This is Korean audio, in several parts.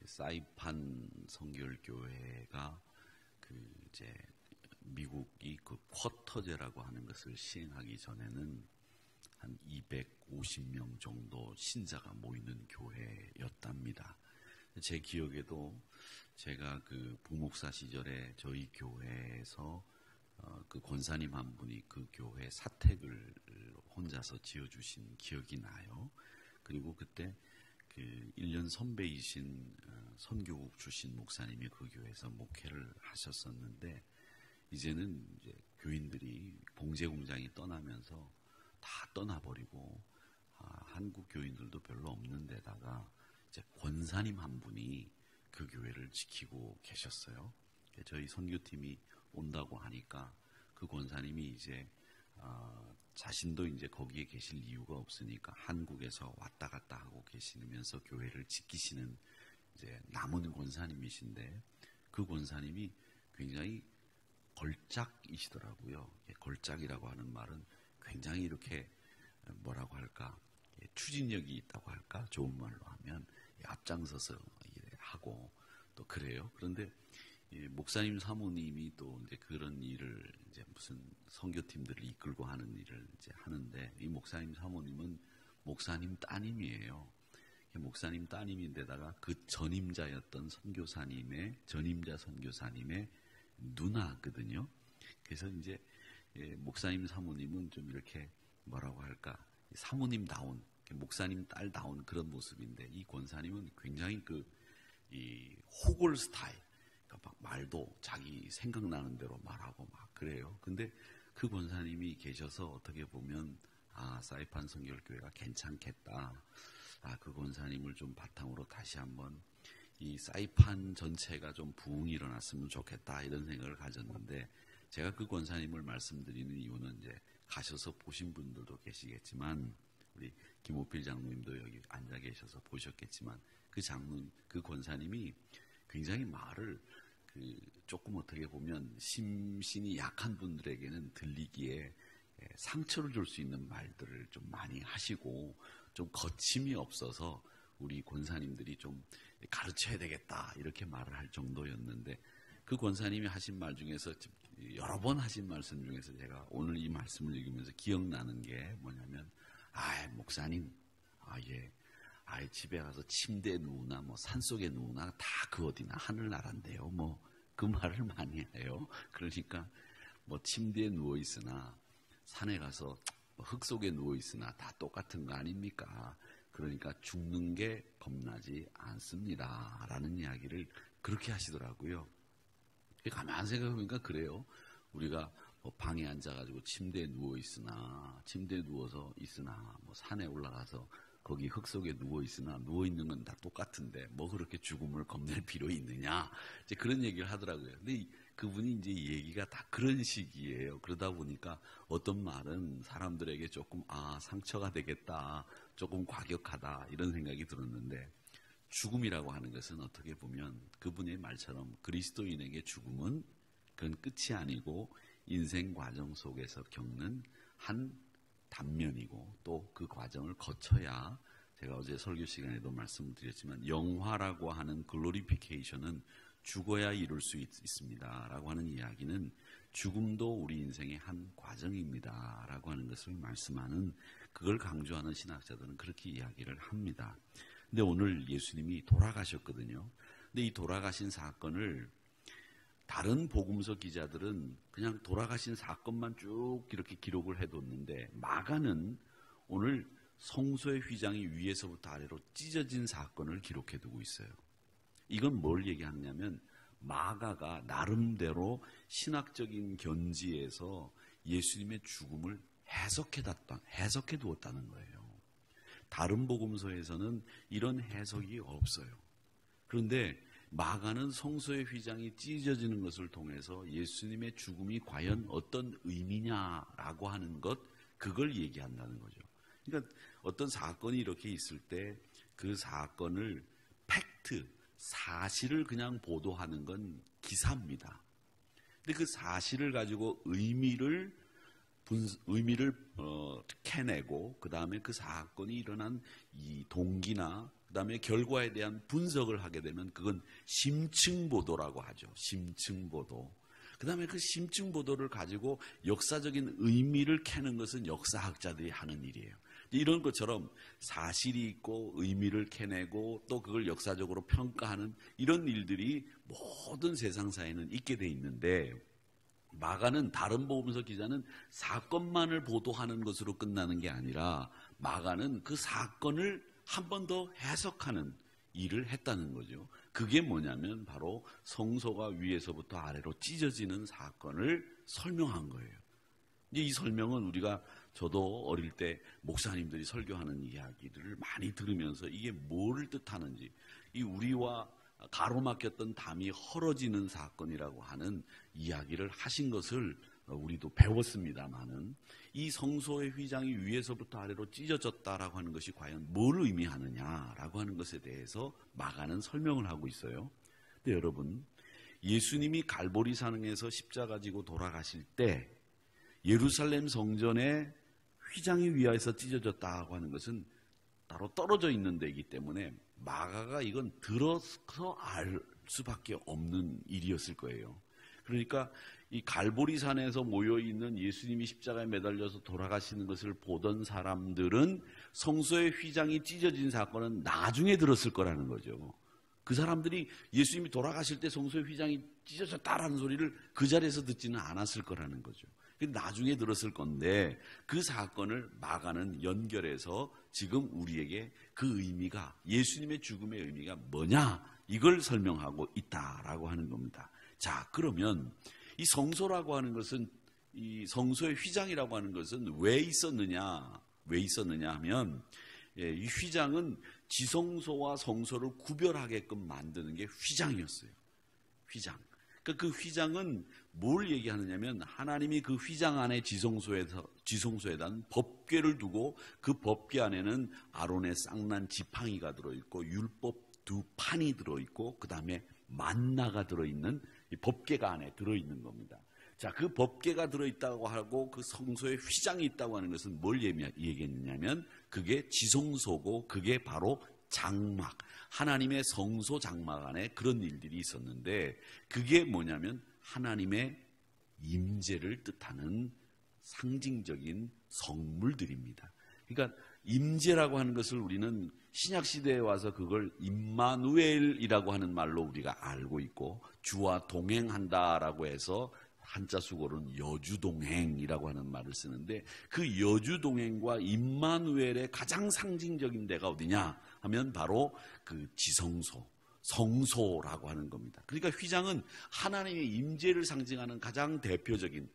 사이판 선교교회가 이제 미국이 그 쿼터제라고 하는 것을 시행하기 전에는 한 250명 정도 신자가 모이는 교회였답니다. 제 기억에도 제가 그 부목사 시절에 저희 교회에서 그 권사님 한 분이 그 교회 사택을 혼자서 지어주신 기억이 나요. 그리고 그때 그 1년 선배이신 선교국 출신 목사님이 그 교회에서 목회를 하셨었는데, 이제는 이제 교인들이 봉제 공장이 떠나면서 다 떠나버리고 한국 교인들도 별로 없는 데다가 이제 권사님 한 분이 그 교회를 지키고 계셨어요. 저희 선교팀이 온다고 하니까 그 권사님이 이제 자신도 이제 거기에 계실 이유가 없으니까 한국에서 왔다 갔다 하고 계시면서 교회를 지키시는 이제 남은 권사님이신데, 그 권사님이 굉장히 걸작이시더라고요. 걸작이라고 하는 말은 굉장히 이렇게 뭐라고 할까, 추진력이 있다고 할까, 좋은 말로 하면 앞장서서 하고 또 그래요. 그런데 목사님 사모님이 또 이제 그런 일을 이제 무슨 선교팀들을 이끌고 하는 일을 이제 하는데, 이 목사님 사모님은 목사님 따님이에요. 목사님 따님인데다가 그 전임자였던 전임자 선교사님의 누나거든요. 그래서 이제 목사님 사모님은 좀 이렇게 뭐라고 할까, 사모님다운, 목사님 딸다운 그런 모습인데, 이 권사님은 굉장히 이 호골 스타일, 그러니까 막 말도 자기 생각나는 대로 말하고 막 그래요. 근데 그 권사님이 계셔서 어떻게 보면 사이판 선교교회가 괜찮겠다. 그 권사님을 좀 바탕으로 다시 한번 이 사이판 전체가 좀 부흥이 일어났으면 좋겠다, 이런 생각을 가졌는데, 제가 그 권사님을 말씀드리는 이유는 이제 가셔서 보신 분들도 계시겠지만, 우리 김호필 장로님도 여기 앉아 계셔서 보셨겠지만, 그 권사님이 굉장히 말을 조금 어떻게 보면 심신이 약한 분들에게는 들리기에 상처를 줄 수 있는 말들을 좀 많이 하시고, 좀 거침이 없어서 우리 권사님들이 좀 가르쳐야 되겠다, 이렇게 말을 할 정도였는데, 그 권사님이 하신 말 중에서 여러 번 하신 말씀 중에서 제가 오늘 이 말씀을 읽으면서 기억나는 게 뭐냐면, 목사님, 집에 가서 침대에 누우나 뭐 산속에 누우나 다 그 어디나 하늘나라인데요, 뭐 그 말을 많이 해요. 그러니까 뭐 침대에 누워 있으나 산에 가서 흙 속에 누워 있으나 다 똑같은 거 아닙니까? 그러니까 죽는 게 겁나지 않습니다, 라는 이야기를 그렇게 하시더라고요. 가만히 생각해보니까 그래요. 우리가 뭐 방에 앉아가지고 침대에 누워서 있으나 뭐 산에 올라가서 거기 흙 속에 누워있으나 누워있는 건 다 똑같은데 뭐 그렇게 죽음을 겁낼 필요 있느냐, 이제 그런 얘기를 하더라고요. 근데 그분이 이제 얘기가 다 그런 식이에요. 그러다 보니까 어떤 말은 사람들에게 조금 상처가 되겠다, 조금 과격하다, 이런 생각이 들었는데, 죽음이라고 하는 것은 어떻게 보면 그분의 말처럼 그리스도인에게 죽음은 그건 끝이 아니고 인생 과정 속에서 겪는 한 단면이고, 또 그 과정을 거쳐야, 제가 어제 설교 시간에도 말씀드렸지만 영화라고 하는 글로리피케이션은 죽어야 이룰 수 있습니다 라고 하는 이야기는 죽음도 우리 인생의 한 과정입니다 라고 하는 것을 말씀하는, 그걸 강조하는 신학자들은 그렇게 이야기를 합니다. 근데 오늘 예수님이 돌아가셨거든요. 근데 이 돌아가신 사건을 다른 복음서 기자들은 그냥 돌아가신 사건만 쭉 이렇게 기록을 해뒀는데, 마가는 오늘 성소의 휘장이 위에서부터 아래로 찢어진 사건을 기록해두고 있어요. 이건 뭘 얘기하냐면, 마가가 나름대로 신학적인 견지에서 예수님의 죽음을 해석해 두었다는 거예요. 다른 복음서에서는 이런 해석이 없어요. 그런데 마가는 성소의 휘장이 찢어지는 것을 통해서 예수님의 죽음이 과연 어떤 의미냐라고 하는 것, 그걸 얘기한다는 거죠. 그러니까 어떤 사건이 이렇게 있을 때 그 사건을 사실을 그냥 보도하는 건 기사입니다. 근데 그 사실을 가지고 의미를 캐내고, 그 다음에 그 사건이 일어난 이 동기나 그 다음에 결과에 대한 분석을 하게 되면 그건 심층보도라고 하죠. 심층보도. 그 다음에 그 심층보도를 가지고 역사적인 의미를 캐는 것은 역사학자들이 하는 일이에요. 이런 것처럼 사실이 있고 의미를 캐내고 또 그걸 역사적으로 평가하는 이런 일들이 모든 세상사에는 있게 돼 있는데, 마가는, 다른 복음서 기자는 사건만을 보도하는 것으로 끝나는 게 아니라 마가는 그 사건을 한 번 더 해석하는 일을 했다는 거죠. 그게 뭐냐면 바로 성소가 위에서부터 아래로 찢어지는 사건을 설명한 거예요. 이제 이 설명은 저도 어릴 때 목사님들이 설교하는 이야기들을 많이 들으면서 이게 뭐를 뜻하는지, 이 우리와 가로막혔던 담이 헐어지는 사건이라고 하는 이야기를 하신 것을 우리도 배웠습니다만은, 이 성소의 휘장이 위에서부터 아래로 찢어졌다라고 하는 것이 과연 뭘 의미하느냐라고 하는 것에 대해서 마가는 설명을 하고 있어요. 근데 여러분, 예수님이 갈보리 산에서 십자가 지고 돌아가실 때 예루살렘 성전의 휘장이 위에서 찢어졌다고 하는 것은 따로 떨어져 있는 데이기 때문에 마가가 이건 들어서 알 수밖에 없는 일이었을 거예요. 그러니까 이 갈보리 산에서 모여있는 예수님이 십자가에 매달려서 돌아가시는 것을 보던 사람들은 성소의 휘장이 찢어진 사건은 나중에 들었을 거라는 거죠. 그 사람들이 예수님이 돌아가실 때 성소의 휘장이 찢어졌다라는 소리를 그 자리에서 듣지는 않았을 거라는 거죠. 나중에 들었을 건데, 그 사건을 마가는 연결해서 지금 우리에게 그 의미가, 예수님의 죽음의 의미가 뭐냐, 이걸 설명하고 있다라고 하는 겁니다. 자, 그러면 이 성소라고 하는 것은, 이 성소의 휘장이라고 하는 것은 왜 있었느냐 하면, 이 휘장은 지성소와 성소를 구별하게끔 만드는 게 휘장이었어요. 휘장. 그러니까 그 휘장은 뭘 얘기하느냐면, 하나님이 그 휘장 안에 지성소에다 법궤를 두고 그 법궤 안에는 아론의 쌍난 지팡이가 들어있고 율법 2판이 들어있고 그 다음에 만나가 들어있는 이 법궤가 안에 들어있는 겁니다. 자, 그 법궤가 들어있다고 하고 그 성소에 휘장이 있다고 하는 것은 뭘 얘기했냐면, 그게 지성소고 그게 바로 장막, 하나님의 성소 장막 안에 그런 일들이 있었는데, 그게 뭐냐면 하나님의 임재를 뜻하는 상징적인 성물들입니다. 그러니까 임재라고 하는 것을 우리는 신약시대에 와서 그걸 임마누엘이라고 하는 말로 우리가 알고 있고, 주와 동행한다라고 해서 한자 수고로는 여주동행이라고 하는 말을 쓰는데, 그 여주동행과 임마누엘의 가장 상징적인 데가 어디냐 하면 바로 그 지성소, 성소라고 하는 겁니다. 그러니까 휘장은 하나님의 임재를 상징하는 가장 대표적인,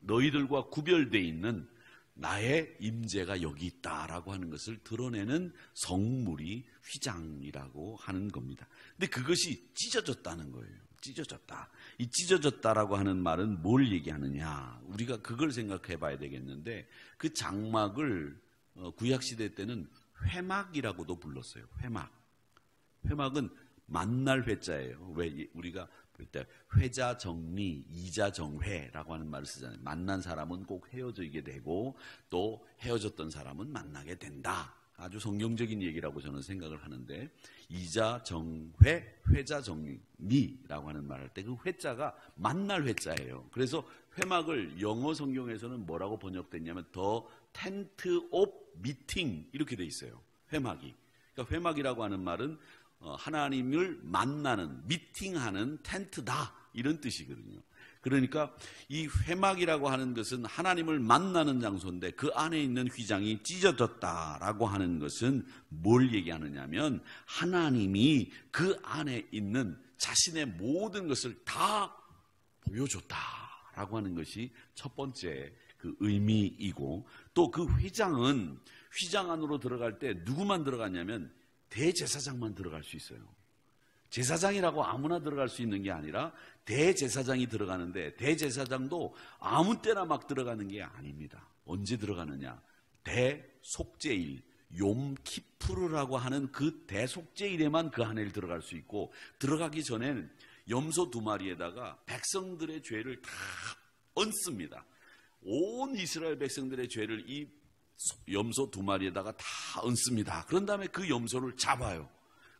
너희들과 구별되어 있는 나의 임재가 여기 있다라고 하는 것을 드러내는 성물이 휘장이라고 하는 겁니다. 근데 그것이 찢어졌다는 거예요. 찢어졌다. 이 찢어졌다라고 하는 말은 뭘 얘기하느냐, 우리가 그걸 생각해 봐야 되겠는데, 그 장막을 구약시대 때는 회막이라고도 불렀어요. 회막은 만날 회자예요. 왜 우리가 볼 때 회자 정리, 이자 정회라고 하는 말을 쓰잖아요. 만난 사람은 꼭 헤어지게 되고 또 헤어졌던 사람은 만나게 된다. 아주 성경적인 얘기라고 저는 생각을 하는데, 이자 정회, 회자 정리라고 하는 말을 할 때 그 회자가 만날 회자예요. 그래서 회막을 영어 성경에서는 뭐라고 번역됐냐면 The Tent of Meeting 이렇게 돼 있어요. 회막이. 그러니까 회막이라고 하는 말은 하나님을 만나는, 미팅하는 텐트다, 이런 뜻이거든요. 그러니까 이 회막이라고 하는 것은 하나님을 만나는 장소인데, 그 안에 있는 휘장이 찢어졌다라고 하는 것은 뭘 얘기하느냐면, 하나님이 그 안에 있는 자신의 모든 것을 다 보여줬다라고 하는 것이 첫 번째 그 의미이고, 또 그 휘장 안으로 들어갈 때 누구만 들어갔냐면 대제사장만 들어갈 수 있어요. 제사장이라고 아무나 들어갈 수 있는 게 아니라 대제사장이 들어가는데, 대제사장도 아무 때나 막 들어가는 게 아닙니다. 언제 들어가느냐, 대속죄일, 욤키푸르라고 하는 그 대속죄일에만 그 안에 들어갈 수 있고, 들어가기 전에는 염소 2마리에다가 백성들의 죄를 다 얹습니다. 온 이스라엘 백성들의 죄를 이 염소 2마리에다가 다 얹습니다. 그런 다음에 그 염소를 잡아요.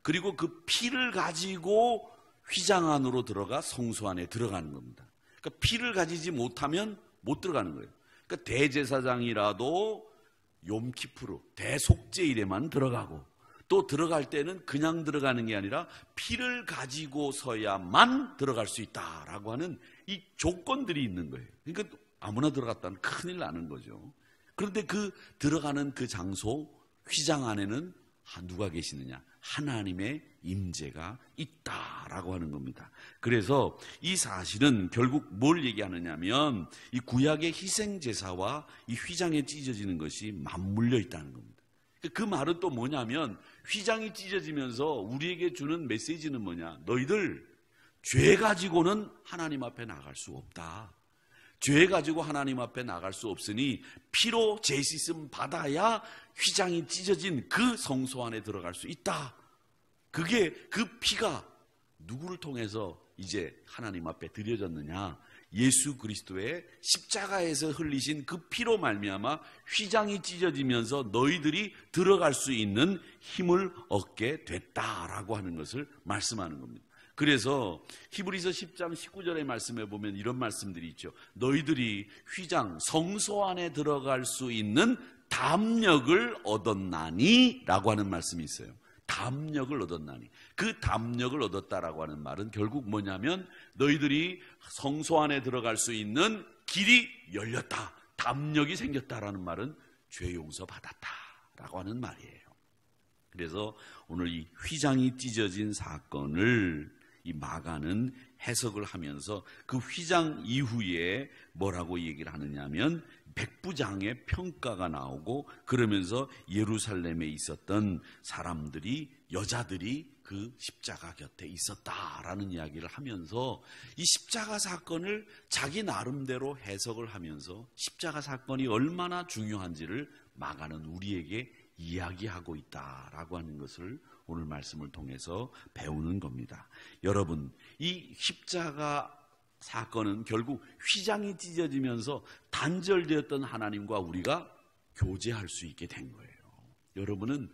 그리고 그 피를 가지고 휘장 안으로 들어가 성소 안에 들어가는 겁니다. 그러니까 피를 가지지 못하면 못 들어가는 거예요. 그러니까 대제사장이라도 욤키푸르 대속죄일에만 들어가고, 또 들어갈 때는 그냥 들어가는 게 아니라 피를 가지고서야만 들어갈 수 있다라고 하는 이 조건들이 있는 거예요. 그러니까 아무나 들어갔다면 큰일 나는 거죠. 그런데 그 들어가는 그 장소 휘장 안에는 누가 계시느냐? 하나님의 임재가 있다라고 하는 겁니다. 그래서 이 사실은 결국 뭘 얘기하느냐면 이 구약의 희생제사와 이 휘장에 찢어지는 것이 맞물려 있다는 겁니다. 그 말은 또 뭐냐면 휘장이 찢어지면서 우리에게 주는 메시지는 뭐냐? 너희들 죄 가지고는 하나님 앞에 나갈 수 없다. 죄 가지고 하나님 앞에 나갈 수 없으니 피로 죄 씻음 받아야 휘장이 찢어진 그 성소 안에 들어갈 수 있다. 그게 그 피가 누구를 통해서 이제 하나님 앞에 드려졌느냐? 예수 그리스도의 십자가에서 흘리신 그 피로 말미암아 휘장이 찢어지면서 너희들이 들어갈 수 있는 힘을 얻게 됐다라고 하는 것을 말씀하는 겁니다. 그래서 히브리서 10장 19절의 말씀에 보면 이런 말씀들이 있죠. 너희들이 휘장 성소 안에 들어갈 수 있는 담력을 얻었나니 라고 하는 말씀이 있어요. 담력을 얻었나니. 그 담력을 얻었다라고 하는 말은 결국 뭐냐면 너희들이 성소 안에 들어갈 수 있는 길이 열렸다. 담력이 생겼다라는 말은 죄 용서 받았다라고 하는 말이에요. 그래서 오늘 이 휘장이 찢어진 사건을 이 마가는 해석을 하면서 그 휘장 이후에 뭐라고 얘기를 하느냐면 백부장의 평가가 나오고, 그러면서 예루살렘에 있었던 사람들이, 여자들이 그 십자가 곁에 있었다라는 이야기를 하면서 이 십자가 사건을 자기 나름대로 해석을 하면서 십자가 사건이 얼마나 중요한지를 마가는 우리에게 이야기하고 있다라고 하는 것을 오늘 말씀을 통해서 배우는 겁니다. 여러분, 이 십자가 사건은 결국 휘장이 찢어지면서 단절되었던 하나님과 우리가 교제할 수 있게 된 거예요. 여러분은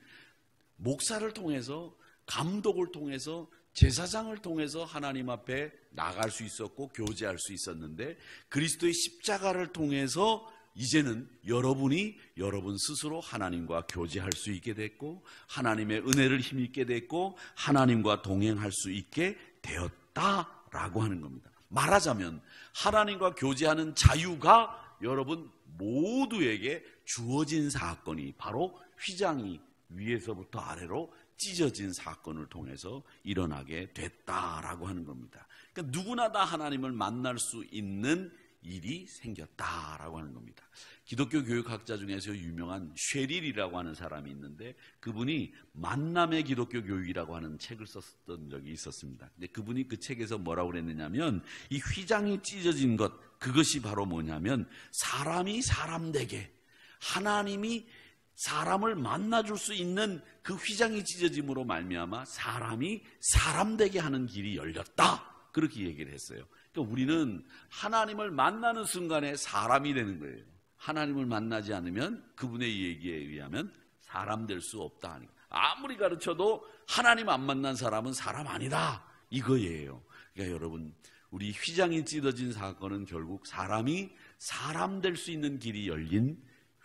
목사를 통해서, 감독을 통해서, 제사장을 통해서 하나님 앞에 나갈 수 있었고 교제할 수 있었는데, 그리스도의 십자가를 통해서 이제는 여러분이 여러분 스스로 하나님과 교제할 수 있게 됐고, 하나님의 은혜를 힘입게 됐고, 하나님과 동행할 수 있게 되었다라고 하는 겁니다. 말하자면 하나님과 교제하는 자유가 여러분 모두에게 주어진 사건이 바로 휘장이 위에서부터 아래로 찢어진 사건을 통해서 일어나게 됐다라고 하는 겁니다. 그러니까 누구나 다 하나님을 만날 수 있는 일이 생겼다라고 하는 겁니다. 기독교 교육학자 중에서 유명한 쉐릴이라고 하는 사람이 있는데, 그분이 만남의 기독교 교육이라고 하는 책을 썼던 적이 있었습니다. 근데 그분이 그 책에서 뭐라고 그랬느냐면 이 휘장이 찢어진 것, 그것이 바로 뭐냐면 사람이 사람되게, 하나님이 사람을 만나줄 수 있는 그 휘장이 찢어짐으로 말미암아 사람이 사람되게 하는 길이 열렸다, 그렇게 얘기를 했어요. 그러니까 우리는 하나님을 만나는 순간에 사람이 되는 거예요. 하나님을 만나지 않으면 그분의 얘기에 의하면 사람 될 수 없다 하니까, 아무리 가르쳐도 하나님 안 만난 사람은 사람 아니다, 이거예요. 그러니까 여러분, 우리 휘장이 찢어진 사건은 결국 사람이 사람 될 수 있는 길이 열린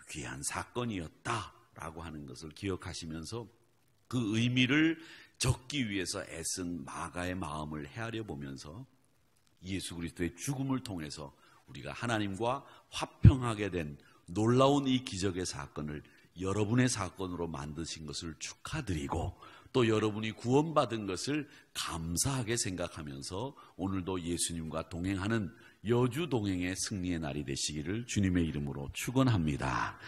귀한 사건이었다라고 하는 것을 기억하시면서 그 의미를 적기 위해서 애쓴 마가의 마음을 헤아려 보면서 예수 그리스도의 죽음을 통해서 우리가 하나님과 화평하게 된 놀라운 이 기적의 사건을 여러분의 사건으로 만드신 것을 축하드리고, 또 여러분이 구원받은 것을 감사하게 생각하면서 오늘도 예수님과 동행하는 여주 동행의 승리의 날이 되시기를 주님의 이름으로 축원합니다.